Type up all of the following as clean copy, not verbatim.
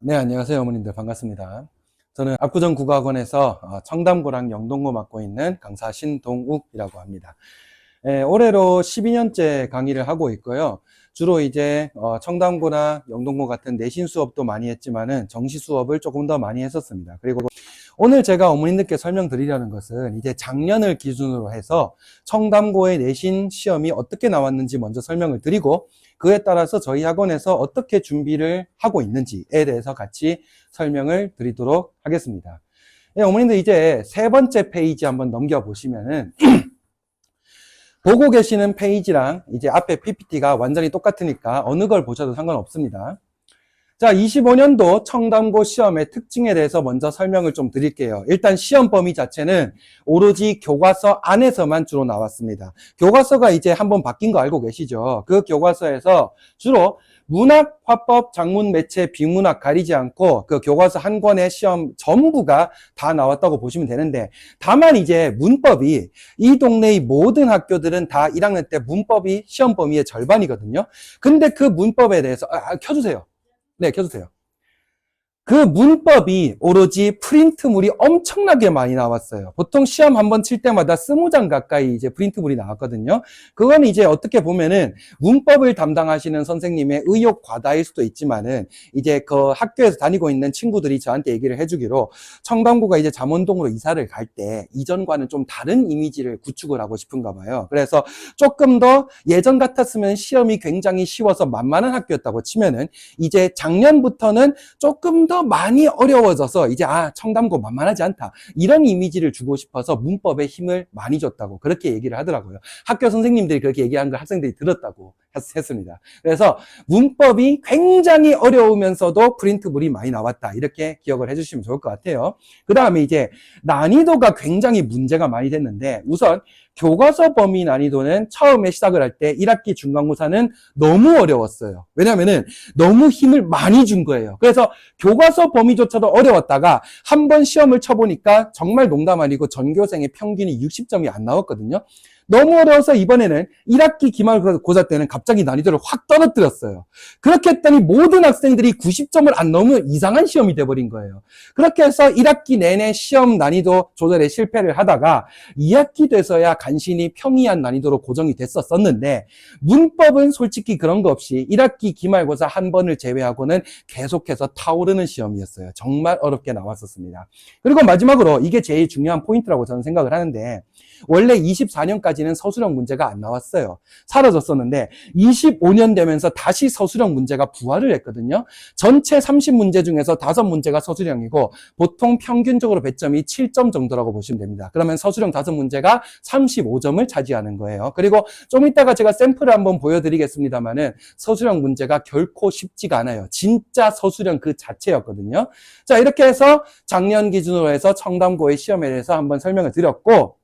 네, 안녕하세요, 어머님들. 반갑습니다. 저는 압구정 국어학원에서 청담고랑 영동고 맡고 있는 강사 신동욱이라고 합니다. 올해로 12년째 강의를 하고 있고요. 주로 이제 청담고나 영동고 같은 내신 수업도 많이 했지만은 정시 수업을 조금 더 많이 했었습니다. 그리고 오늘 제가 어머님들께 설명드리려는 것은 이제 작년을 기준으로 해서 청담고의 내신 시험이 어떻게 나왔는지 먼저 설명을 드리고, 그에 따라서 저희 학원에서 어떻게 준비를 하고 있는지에 대해서 같이 설명을 드리도록 하겠습니다. 네, 어머님들 이제 세 번째 페이지 한번 넘겨보시면은 보고 계시는 페이지랑 이제 앞에 PPT가 완전히 똑같으니까 어느 걸 보셔도 상관없습니다. 자, 25년도 청담고 시험의 특징에 대해서 먼저 설명을 좀 드릴게요. 일단 시험 범위 자체는 오로지 교과서 안에서만 주로 나왔습니다. 교과서가 이제 한번 바뀐 거 알고 계시죠? 그 교과서에서 주로 문학, 화법, 작문, 매체, 비문학 가리지 않고 그 교과서 한 권의 시험 전부가 다 나왔다고 보시면 되는데, 다만 이제 문법이 이 동네의 모든 학교들은 다 1학년 때 문법이 시험 범위의 절반이거든요. 근데 그 문법에 대해서 켜주세요. 네, 켜주세요. 그 문법이 오로지 프린트물이 엄청나게 많이 나왔어요. 보통 시험 한번 칠 때마다 20장 가까이 이제 프린트물이 나왔거든요. 그건 이제 어떻게 보면은 문법을 담당하시는 선생님의 의욕 과다일 수도 있지만은, 이제 그 학교에서 다니고 있는 친구들이 저한테 얘기를 해주기로 청담고가 이제 잠원동으로 이사를 갈 때 이전과는 좀 다른 이미지를 구축을 하고 싶은가 봐요. 그래서 조금 더 예전 같았으면 시험이 굉장히 쉬워서 만만한 학교였다고 치면은, 이제 작년부터는 조금 더 많이 어려워져서 이제 청담고 만만하지 않다, 이런 이미지를 주고 싶어서 문법에 힘을 많이 줬다고 그렇게 얘기를 하더라고요. 학교 선생님들이 그렇게 얘기한 걸 학생들이 들었다고 했습니다. 그래서 문법이 굉장히 어려우면서도 프린트물이 많이 나왔다, 이렇게 기억을 해주시면 좋을 것 같아요. 그 다음에 이제 난이도가 굉장히 문제가 많이 됐는데, 우선 교과서 범위 난이도는 처음에 시작을 할 때 1학기 중간고사는 너무 어려웠어요. 왜냐면은 너무 힘을 많이 준 거예요. 그래서 교과서 범위조차도 어려웠다가 한 번 시험을 쳐보니까 정말 농담 아니고 전교생의 평균이 60점이 안 나왔거든요. 너무 어려워서 이번에는 1학기 기말고사 때는 갑자기 난이도를 확 떨어뜨렸어요. 그렇게 했더니 모든 학생들이 90점을 안 넘으면 이상한 시험이 돼버린 거예요. 그렇게 해서 1학기 내내 시험 난이도 조절에 실패를 하다가 2학기 돼서야 간신히 평이한 난이도로 고정이 됐었는데, 문법은 솔직히 그런 거 없이 1학기 기말고사 한 번을 제외하고는 계속해서 타오르는 시험이었어요. 정말 어렵게 나왔었습니다. 그리고 마지막으로 이게 제일 중요한 포인트라고 저는 생각을 하는데, 원래 24년까지는 서술형 문제가 안 나왔어요. 사라졌었는데 25년 되면서 다시 서술형 문제가 부활을 했거든요. 전체 30문제 중에서 5문제가 서술형이고 보통 평균적으로 배점이 7점 정도라고 보시면 됩니다. 그러면 서술형 5문제가 35점을 차지하는 거예요. 그리고 좀 이따가 제가 샘플을 한번 보여드리겠습니다만은 서술형 문제가 결코 쉽지가 않아요. 진짜 서술형 그 자체였거든요. 자, 이렇게 해서 작년 기준으로 해서 청담고의 시험에 대해서 한번 설명을 드렸고,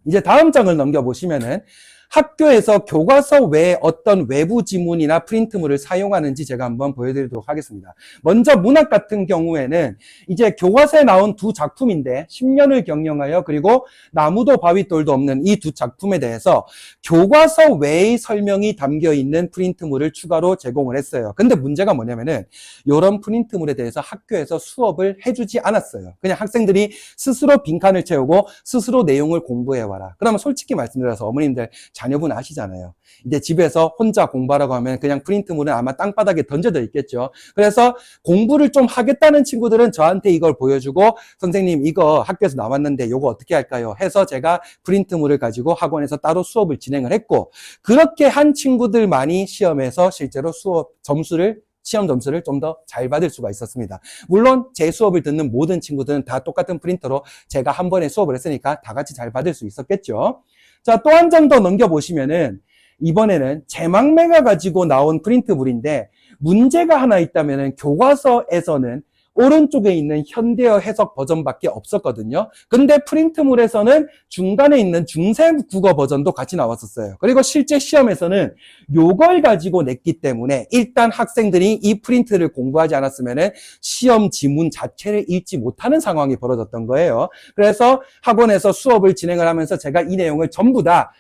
이제 다음 장을 넘겨보시면은 학교에서 교과서 외에 어떤 외부 지문이나 프린트물을 사용하는지 제가 한번 보여드리도록 하겠습니다. 먼저 문학 같은 경우에는 이제 교과서에 나온 두 작품인데 10년을 경영하여 그리고 나무도 바위돌도 없는 이 두 작품에 대해서 교과서 외의 설명이 담겨있는 프린트물을 추가로 제공을 했어요. 근데 문제가 뭐냐면은 이런 프린트물에 대해서 학교에서 수업을 해주지 않았어요. 그냥 학생들이 스스로 빈칸을 채우고 스스로 내용을 공부해와라. 그러면 솔직히 말씀드려서 어머님들 자녀분 아시잖아요. 이제 집에서 혼자 공부하라고 하면 그냥 프린트물은 아마 땅바닥에 던져져 있겠죠. 그래서 공부를 좀 하겠다는 친구들은 저한테 이걸 보여주고, 선생님 이거 학교에서 나왔는데 이거 어떻게 할까요? 해서 제가 프린트물을 가지고 학원에서 따로 수업을 진행을 했고, 그렇게 한 친구들만이 시험에서 실제로 시험 점수를 좀 더 잘 받을 수가 있었습니다. 물론 제 수업을 듣는 모든 친구들은 다 똑같은 프린터로 제가 한 번에 수업을 했으니까 다 같이 잘 받을 수 있었겠죠. 자, 또 한 장 더 넘겨보시면은 이번에는 제망매가 가지고 나온 프린트물인데, 문제가 하나 있다면은 교과서에서는 오른쪽에 있는 현대어 해석 버전밖에 없었거든요. 근데 프린트물에서는 중간에 있는 중세 국어 버전도 같이 나왔었어요. 그리고 실제 시험에서는 요걸 가지고 냈기 때문에 일단 학생들이 이 프린트를 공부하지 않았으면은 시험 지문 자체를 읽지 못하는 상황이 벌어졌던 거예요. 그래서 학원에서 수업을 진행을 하면서 제가 이 내용을 전부 다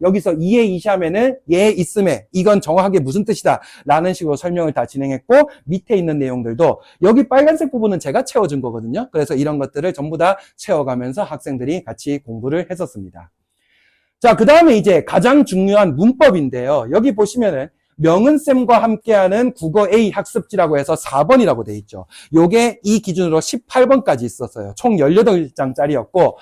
여기서 이에 이시하면은 예 있음에 이건 정확하게 무슨 뜻이다 라는 식으로 설명을 다 진행했고, 밑에 있는 내용들도 여기 빨간색 부분은 제가 채워준 거거든요. 그래서 이런 것들을 전부 다 채워가면서 학생들이 같이 공부를 했었습니다. 자, 그 다음에 이제 가장 중요한 문법인데요. 여기 보시면은 명은쌤과 함께하는 국어 A 학습지라고 해서 4번이라고 돼 있죠. 요게 이 기준으로 18번까지 있었어요. 총 18장짜리였고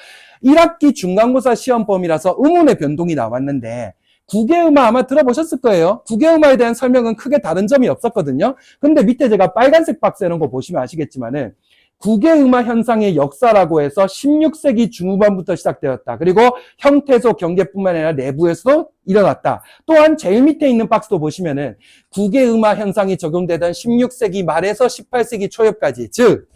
1학기 중간고사 시험 범위라서 의문의 변동이 나왔는데, 국외음화 아마 들어보셨을 거예요. 국외음화에 대한 설명은 크게 다른 점이 없었거든요. 근데 밑에 제가 빨간색 박스 해놓은 거 보시면 아시겠지만은 국외음화 현상의 역사라고 해서 16세기 중후반부터 시작되었다. 그리고 형태소 경계뿐만 아니라 내부에서도 일어났다. 또한 제일 밑에 있는 박스도 보시면은 국외음화 현상이 적용되던 16세기 말에서 18세기 초엽까지, 즉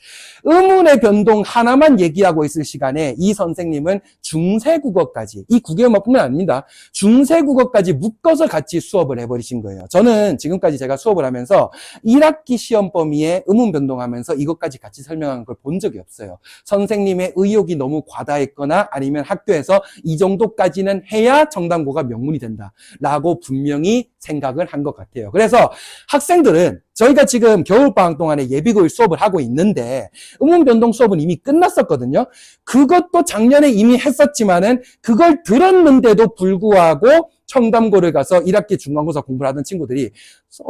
의문의 변동 하나만 얘기하고 있을 시간에 이 선생님은 중세국어까지, 이 국외음화뿐만 아닙니다, 중세국어까지 묶어서 같이 수업을 해버리신 거예요. 저는 지금까지 제가 수업을 하면서 1학기 시험 범위에 의문 변동하면서 이것까지 같이 설명하는 걸 본 적이 없어요. 선생님의 의욕이 너무 과다했거나 아니면 학교에서 이 정도까지는 해야 청담고가 명문이 된다 라고 분명히 생각을 한 것 같아요. 그래서 학생들은 저희가 지금 겨울방학 동안에 예비고일 수업을 하고 있는데 의문변동 수업은 이미 끝났었거든요. 그것도 작년에 이미 했었지만은 그걸 들었는데도 불구하고 청담고를 가서 1학기 중간고사 공부를 하던 친구들이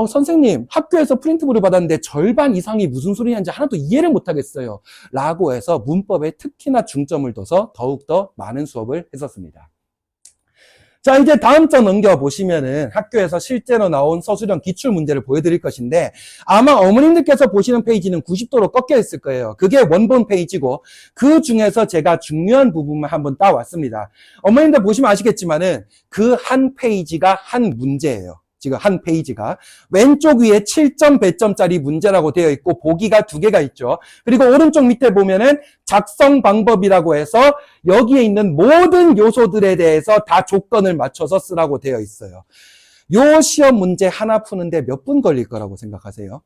선생님 학교에서 프린트물을 받았는데 절반 이상이 무슨 소리냐는지 하나도 이해를 못하겠어요 라고 해서 문법에 특히나 중점을 둬서 더욱더 많은 수업을 했었습니다. 자, 이제 다음 장 넘겨보시면은 학교에서 실제로 나온 서술형 기출 문제를 보여드릴 것인데, 아마 어머님들께서 보시는 페이지는 90도로 꺾여 있을 거예요. 그게 원본 페이지고, 그 중에서 제가 중요한 부분만 한번 따왔습니다. 어머님들 보시면 아시겠지만은 그 한 페이지가 한 문제예요. 지금 한 페이지가 왼쪽 위에 7점, 100점짜리 문제라고 되어 있고 보기가 2개가 있죠. 그리고 오른쪽 밑에 보면은 작성 방법이라고 해서 여기에 있는 모든 요소들에 대해서 다 조건을 맞춰서 쓰라고 되어 있어요. 요 시험 문제 하나 푸는데 몇 분 걸릴 거라고 생각하세요?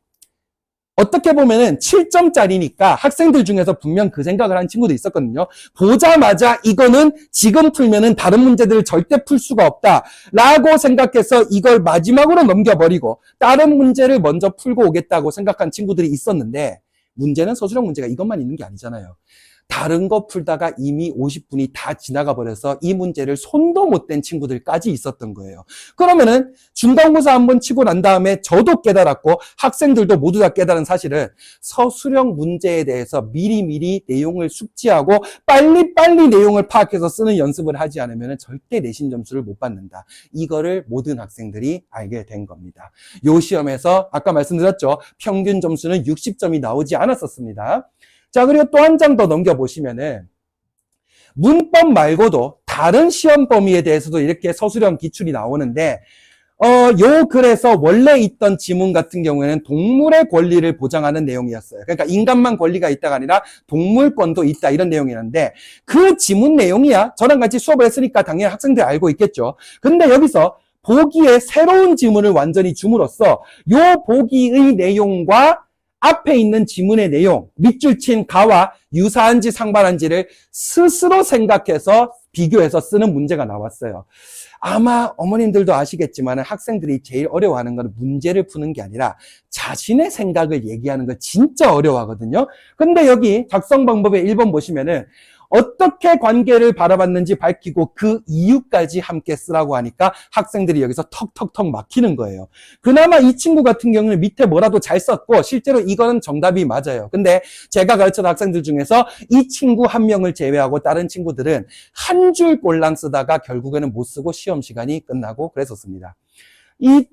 어떻게 보면은 7점짜리니까 학생들 중에서 분명 그 생각을 한 친구도 있었거든요. 보자마자 이거는 지금 풀면은 다른 문제들을 절대 풀 수가 없다 라고 생각해서 이걸 마지막으로 넘겨버리고 다른 문제를 먼저 풀고 오겠다고 생각한 친구들이 있었는데, 문제는 서술형 문제가 이것만 있는 게 아니잖아요. 다른 거 풀다가 이미 50분이 다 지나가 버려서 이 문제를 손도 못 댄 친구들까지 있었던 거예요. 그러면은 중간고사 한번 치고 난 다음에 저도 깨달았고 학생들도 모두 다 깨달은 사실은 서술형 문제에 대해서 미리미리 내용을 숙지하고 빨리빨리 내용을 파악해서 쓰는 연습을 하지 않으면 절대 내신 점수를 못 받는다. 이거를 모든 학생들이 알게 된 겁니다. 요 시험에서 아까 말씀드렸죠. 평균 점수는 60점이 나오지 않았었습니다. 자, 그리고 또 한 장 더 넘겨보시면은 문법 말고도 다른 시험 범위에 대해서도 이렇게 서술형 기출이 나오는데, 요 글에서 원래 있던 지문 같은 경우에는 동물의 권리를 보장하는 내용이었어요. 그러니까 인간만 권리가 있다가 아니라 동물권도 있다 이런 내용이었는데, 그 지문 내용이야 저랑 같이 수업을 했으니까 당연히 학생들 알고 있겠죠. 근데 여기서 보기에 새로운 지문을 완전히 줌으로써 요 보기의 내용과 앞에 있는 지문의 내용, 밑줄 친 가와 유사한지 상반한지를 스스로 생각해서 비교해서 쓰는 문제가 나왔어요. 아마 어머님들도 아시겠지만 학생들이 제일 어려워하는 건 문제를 푸는 게 아니라 자신의 생각을 얘기하는 걸 진짜 어려워하거든요. 근데 여기 작성 방법의 1번 보시면은 어떻게 관계를 바라봤는지 밝히고 그 이유까지 함께 쓰라고 하니까 학생들이 여기서 턱턱턱 막히는 거예요. 그나마 이 친구 같은 경우는 밑에 뭐라도 잘 썼고 실제로 이거는 정답이 맞아요. 근데 제가 가르쳤던 학생들 중에서 이 친구 한 명을 제외하고 다른 친구들은 한 줄 꼴랑 쓰다가 결국에는 못 쓰고 시험 시간이 끝나고 그랬었습니다. 이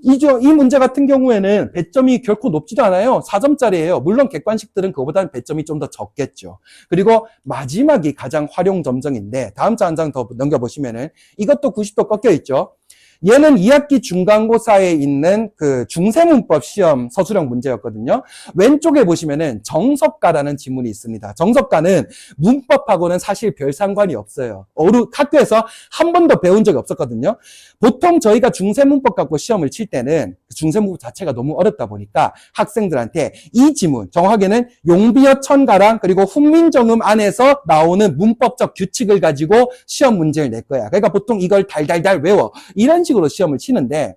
문제 같은 경우에는 배점이 결코 높지도 않아요. 4점짜리예요. 물론 객관식들은 그거보다는 배점이 좀 더 적겠죠. 그리고 마지막이 가장 활용점정인데, 다음 장 한 장 더 넘겨보시면은 이것도 90도 꺾여 있죠. 얘는 2학기 중간고사에 있는 그 중세문법 시험 서술형 문제였거든요. 왼쪽에 보시면은 정석가라는 지문이 있습니다. 정석가는 문법하고는 사실 별 상관이 없어요. 학교에서 한 번도 배운 적이 없었거든요. 보통 저희가 중세문법 갖고 시험을 칠 때는 중세문법 자체가 너무 어렵다 보니까 학생들한테 이 지문, 정확하게는 용비어 천가랑 그리고 훈민정음 안에서 나오는 문법적 규칙을 가지고 시험 문제를 낼 거야. 그러니까 보통 이걸 달달달 외워. 이런 식으로 시험을 치는데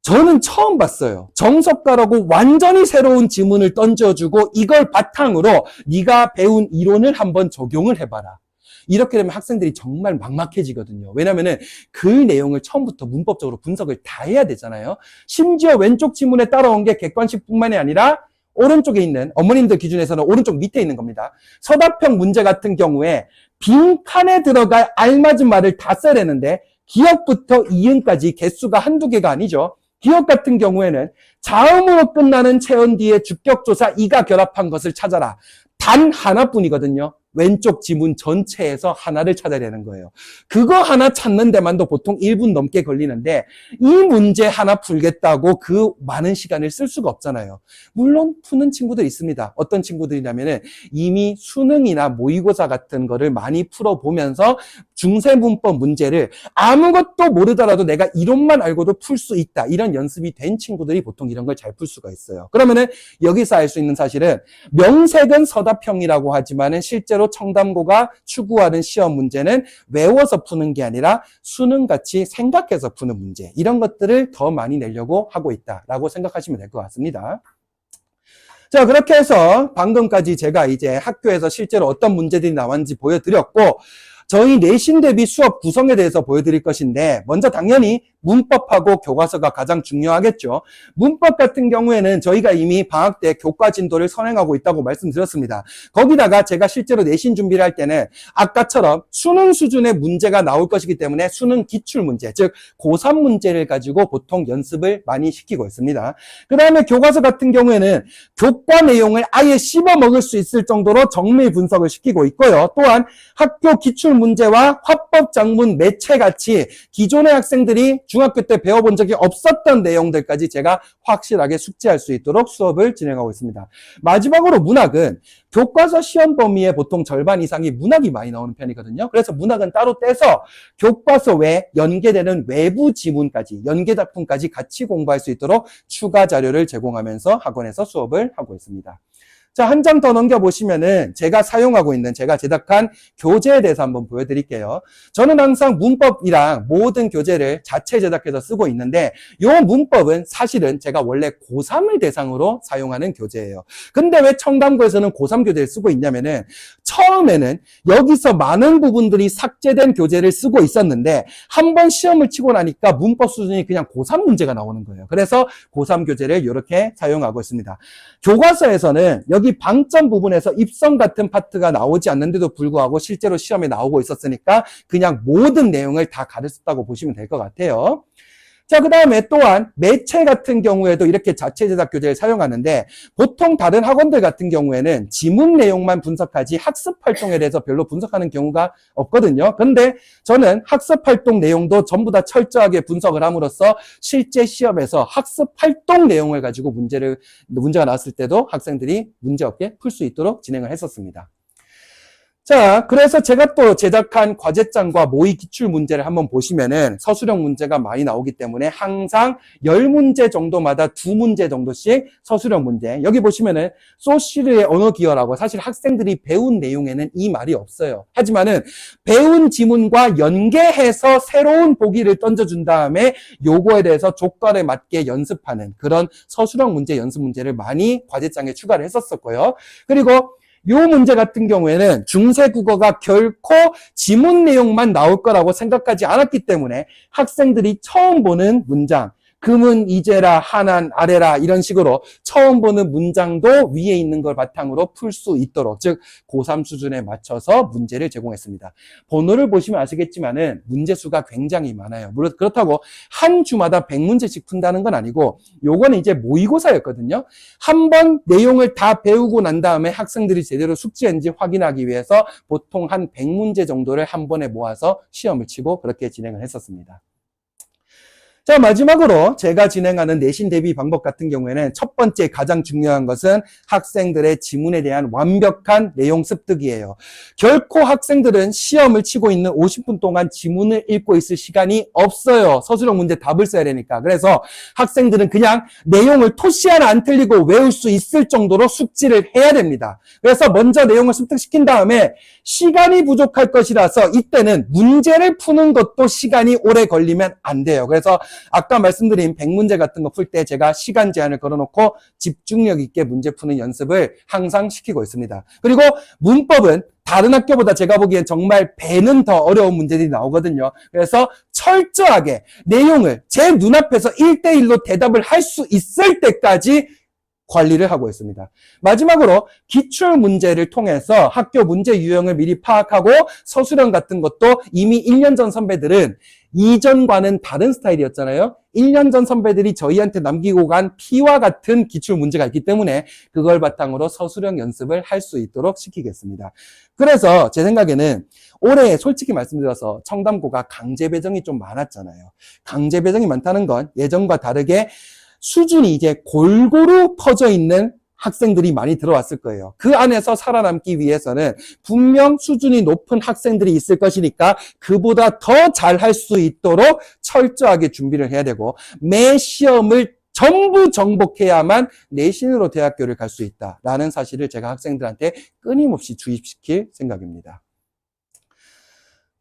저는 처음 봤어요. 정석가라고 완전히 새로운 지문을 던져주고 이걸 바탕으로 네가 배운 이론을 한번 적용을 해봐라. 이렇게 되면 학생들이 정말 막막해지거든요. 왜냐면은 그 내용을 처음부터 문법적으로 분석을 다 해야 되잖아요. 심지어 왼쪽 지문에 따라온 게 객관식뿐만이 아니라 오른쪽에 있는, 어머님들 기준에서는 오른쪽 밑에 있는 겁니다. 서답형 문제 같은 경우에 빈칸에 들어갈 알맞은 말을 다 써야 되는데 기역부터 이응까지 개수가 한두 개가 아니죠. 기역 같은 경우에는 자음으로 끝나는 체언 뒤에 주격조사 이가 결합한 것을 찾아라. 단 하나뿐이거든요. 왼쪽 지문 전체에서 하나를 찾아야 되는 거예요. 그거 하나 찾는 데만도 보통 1분 넘게 걸리는데 이 문제 하나 풀겠다고 그 많은 시간을 쓸 수가 없잖아요. 물론 푸는 친구들 있습니다. 어떤 친구들이냐면은 이미 수능이나 모의고사 같은 거를 많이 풀어보면서 중세문법 문제를 아무것도 모르더라도 내가 이론만 알고도 풀 수 있다. 이런 연습이 된 친구들이 보통 이런 걸 잘 풀 수가 있어요. 그러면은 여기서 알 수 있는 사실은 명색은 서답형이라고 하지만은 실제로 청담고가 추구하는 시험 문제는 외워서 푸는 게 아니라 수능같이 생각해서 푸는 문제, 이런 것들을 더 많이 내려고 하고 있다라고 생각하시면 될 것 같습니다. 자, 그렇게 해서 방금까지 제가 이제 학교에서 실제로 어떤 문제들이 나왔는지 보여드렸고, 저희 내신 대비 수업 구성에 대해서 보여드릴 것인데, 먼저 당연히 문법하고 교과서가 가장 중요하겠죠. 문법 같은 경우에는 저희가 이미 방학 때 교과 진도를 선행하고 있다고 말씀드렸습니다. 거기다가 제가 실제로 내신 준비를 할 때는 아까처럼 수능 수준의 문제가 나올 것이기 때문에 수능 기출문제, 즉 고3 문제를 가지고 보통 연습을 많이 시키고 있습니다. 그 다음에 교과서 같은 경우에는 교과 내용을 아예 씹어 먹을 수 있을 정도로 정밀 분석을 시키고 있고요. 또한 학교 기출문제와 화법 작문 매체같이 기존의 학생들이 중학교 때 배워본 적이 없었던 내용들까지 제가 확실하게 숙지할 수 있도록 수업을 진행하고 있습니다. 마지막으로 문학은 교과서 시험 범위의 보통 절반 이상이 문학이 많이 나오는 편이거든요. 그래서 문학은 따로 떼서 교과서 외에 연계되는 외부 지문까지, 연계 작품까지 같이 공부할 수 있도록 추가 자료를 제공하면서 학원에서 수업을 하고 있습니다. 자, 한 장 더 넘겨보시면은 제가 사용하고 있는, 제가 제작한 교재에 대해서 한번 보여드릴게요. 저는 항상 문법이랑 모든 교재를 자체 제작해서 쓰고 있는데 이 문법은 사실은 제가 원래 고3을 대상으로 사용하는 교재예요. 근데 왜 청담고에서는 고3 교재를 쓰고 있냐면은 처음에는 여기서 많은 부분들이 삭제된 교재를 쓰고 있었는데 한번 시험을 치고 나니까 문법 수준이 그냥 고3 문제가 나오는 거예요. 그래서 고3 교재를 이렇게 사용하고 있습니다. 교과서에서는 여기 방점 부분에서 입성 같은 파트가 나오지 않는데도 불구하고 실제로 시험에 나오고 있었으니까 그냥 모든 내용을 다 가르쳤다고 보시면 될 것 같아요. 자, 그 다음에 또한 매체 같은 경우에도 이렇게 자체 제작 교재를 사용하는데 보통 다른 학원들 같은 경우에는 지문 내용만 분석하지 학습 활동에 대해서 별로 분석하는 경우가 없거든요. 근데 저는 학습 활동 내용도 전부 다 철저하게 분석을 함으로써 실제 시험에서 학습 활동 내용을 가지고 문제가 나왔을 때도 학생들이 문제없게 풀 수 있도록 진행을 했었습니다. 자, 그래서 제가 또 제작한 과제장과 모의 기출 문제를 한번 보시면은 서술형 문제가 많이 나오기 때문에 항상 10문제 정도마다 2문제 정도씩 서술형 문제. 여기 보시면은 소시르의 언어 기여라고 사실 학생들이 배운 내용에는 이 말이 없어요. 하지만은 배운 지문과 연계해서 새로운 보기를 던져준 다음에 요거에 대해서 조건에 맞게 연습하는 그런 서술형 문제, 연습 문제를 많이 과제장에 추가를 했었고요. 그리고 이 문제 같은 경우에는 중세국어가 결코 지문 내용만 나올 거라고 생각하지 않았기 때문에 학생들이 처음 보는 문장, 금은 이제라, 하난, 아래라 이런 식으로 처음 보는 문장도 위에 있는 걸 바탕으로 풀 수 있도록, 즉 고3 수준에 맞춰서 문제를 제공했습니다. 번호를 보시면 아시겠지만은 문제 수가 굉장히 많아요. 물론 그렇다고 한 주마다 100문제씩 푼다는 건 아니고 요거는 이제 모의고사였거든요. 한번 내용을 다 배우고 난 다음에 학생들이 제대로 숙지했는지 확인하기 위해서 보통 한 100문제 정도를 한 번에 모아서 시험을 치고 그렇게 진행을 했었습니다. 자, 마지막으로 제가 진행하는 내신 대비 방법 같은 경우에는 첫 번째 가장 중요한 것은 학생들의 지문에 대한 완벽한 내용 습득이에요. 결코 학생들은 시험을 치고 있는 50분 동안 지문을 읽고 있을 시간이 없어요. 서술형 문제 답을 써야 되니까. 그래서 학생들은 그냥 내용을 토시 하나 안 틀리고 외울 수 있을 정도로 숙지를 해야 됩니다. 그래서 먼저 내용을 습득시킨 다음에 시간이 부족할 것이라서 이때는 문제를 푸는 것도 시간이 오래 걸리면 안 돼요. 그래서 아까 말씀드린 100문제 같은 거 풀 때 제가 시간 제한을 걸어놓고 집중력 있게 문제 푸는 연습을 항상 시키고 있습니다. 그리고 문법은 다른 학교보다 제가 보기엔 정말 배는 더 어려운 문제들이 나오거든요. 그래서 철저하게 내용을 제 눈앞에서 1대1로 대답을 할 수 있을 때까지 관리를 하고 있습니다. 마지막으로 기출 문제를 통해서 학교 문제 유형을 미리 파악하고 서술형 같은 것도 이미 1년 전 선배들은 이전과는 다른 스타일이었잖아요. 1년 전 선배들이 저희한테 남기고 간 피와 같은 기출 문제가 있기 때문에 그걸 바탕으로 서술형 연습을 할 수 있도록 시키겠습니다. 그래서 제 생각에는 올해 솔직히 말씀드려서 청담고가 강제 배정이 좀 많았잖아요. 강제 배정이 많다는 건 예전과 다르게 수준이 이제 골고루 퍼져 있는 학생들이 많이 들어왔을 거예요. 그 안에서 살아남기 위해서는 분명 수준이 높은 학생들이 있을 것이니까 그보다 더 잘할 수 있도록 철저하게 준비를 해야 되고 매 시험을 전부 정복해야만 내신으로 대학교를 갈 수 있다라는 사실을 제가 학생들한테 끊임없이 주입시킬 생각입니다.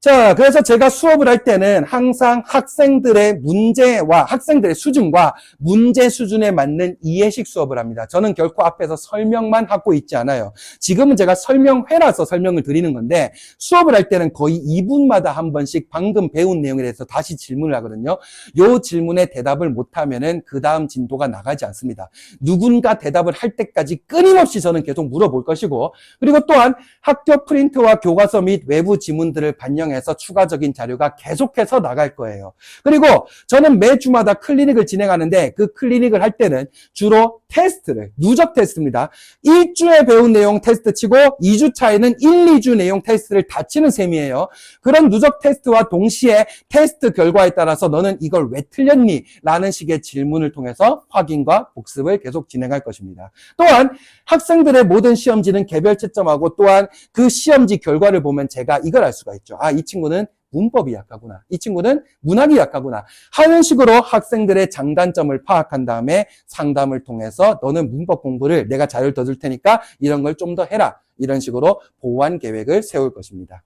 자, 그래서 제가 수업을 할 때는 항상 학생들의 문제와 학생들의 수준과 문제 수준에 맞는 이해식 수업을 합니다. 저는 결코 앞에서 설명만 하고 있지 않아요. 지금은 제가 설명회라서 설명을 드리는 건데 수업을 할 때는 거의 2분마다 한 번씩 방금 배운 내용에 대해서 다시 질문을 하거든요. 요 질문에 대답을 못하면은 그 다음 진도가 나가지 않습니다. 누군가 대답을 할 때까지 끊임없이 저는 계속 물어볼 것이고 그리고 또한 학교 프린트와 교과서 및 외부 지문들을 반영해서 추가적인 자료가 계속해서 나갈 거예요. 그리고 저는 매주마다 클리닉을 진행하는데 그 클리닉을 할 때는 주로 테스트를, 누적 테스트입니다. 1주에 배운 내용 테스트 치고 2주 차에는 1, 2주 내용 테스트를 다 치는 셈이에요. 그런 누적 테스트와 동시에 테스트 결과에 따라서 너는 이걸 왜 틀렸니? 라는 식의 질문을 통해서 확인과 복습을 계속 진행할 것입니다. 또한 학생들의 모든 시험지는 개별 채점하고 또한 그 시험지 결과를 보면 제가 이걸 알 수가 있죠. 아, 이 친구는 문법이 약하구나. 이 친구는 문학이 약하구나. 하는 식으로 학생들의 장단점을 파악한 다음에 상담을 통해서 너는 문법 공부를 내가 자료를 더 줄 테니까 이런 걸 좀 더 해라. 이런 식으로 보완 계획을 세울 것입니다.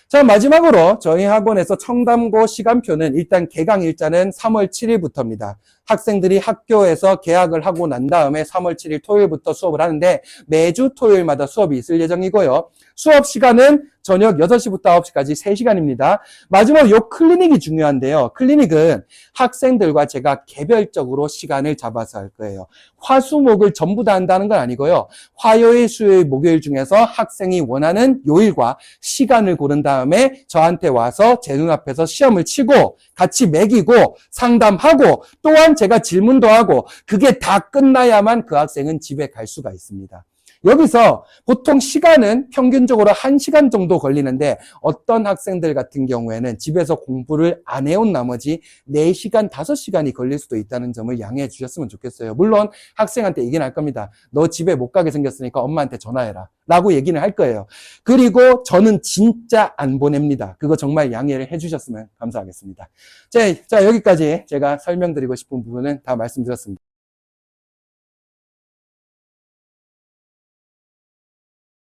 자, 마지막으로 저희 학원에서 청담고 시간표는 일단 개강 일자는 3월 7일부터입니다. 학생들이 학교에서 개학을 하고 난 다음에 3월 7일 토요일부터 수업을 하는데 매주 토요일마다 수업이 있을 예정이고요. 수업 시간은 저녁 6시부터 9시까지 3시간입니다. 마지막으로 요 클리닉이 중요한데요. 클리닉은 학생들과 제가 개별적으로 시간을 잡아서 할 거예요. 화수목을 전부 다 한다는 건 아니고요. 화요일, 수요일, 목요일 중에서 학생이 원하는 요일과 시간을 고른 다음에 저한테 와서 제 눈앞에서 시험을 치고 같이 매기고 상담하고 또한 제가 질문도 하고 그게 다 끝나야만 그 학생은 집에 갈 수가 있습니다. 여기서 보통 시간은 평균적으로 1시간 정도 걸리는데 어떤 학생들 같은 경우에는 집에서 공부를 안 해온 나머지 4시간, 5시간이 걸릴 수도 있다는 점을 양해해 주셨으면 좋겠어요. 물론 학생한테 얘기는 할 겁니다. 너 집에 못 가게 생겼으니까 엄마한테 전화해라 라고 얘기는 할 거예요. 그리고 저는 진짜 안 보냅니다. 그거 정말 양해를 해 주셨으면 감사하겠습니다. 자, 여기까지 제가 설명드리고 싶은 부분은 다 말씀드렸습니다.